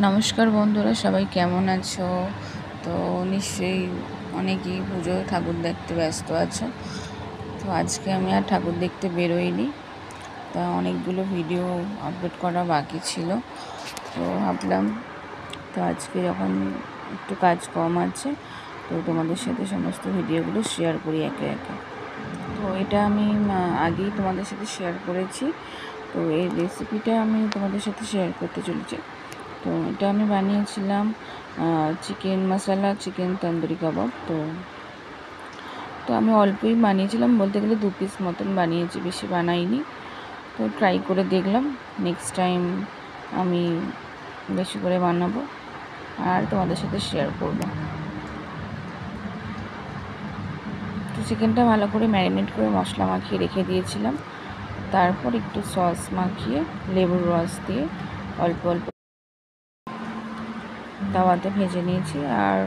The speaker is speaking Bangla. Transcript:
নমস্কার বন্ধুরা, সবাই কেমন আছো? তো নিশ্চয়ই অনেকেই পুজোয় ঠাকুর দেখতে ব্যস্ত আছো। তো আজকে আমি আর ঠাকুর দেখতে বেরোইনি, তা অনেকগুলো ভিডিও আপলোড করা বাকি ছিল। তো ভাবলাম তো আজকে যখন একটু কাজ কম আছে, তো তোমাদের সাথে সমস্ত ভিডিওগুলো শেয়ার করি একে একে। তো এটা আমি আগেই তোমাদের সাথে শেয়ার করেছি। তো এই রেসিপিটা আমি তোমাদের সাথে শেয়ার করতে চলেছি। তো এটা আমি বানিয়েছিলাম চিকেন মশলা, চিকেন তন্দুরি কাবাব। তো আমি অল্পই বানিয়েছিলাম, বলতে গেলে 2 পিস মতন বানিয়েছি, বেশি বানাইনি। তো ট্রাই করে দেখলাম, নেক্সট টাইম আমি বেশি করে বানাবো আর তোমাদের সাথে শেয়ার করব। তো চিকেনটা ভালো করে ম্যারিনেট করে মশলা মাখিয়ে রেখে দিয়েছিলাম। তারপর একটু সস মাখিয়ে লেবুর রস দিয়ে অল্প অল্প তাওয়াতে ভেজে নিয়েছি। আর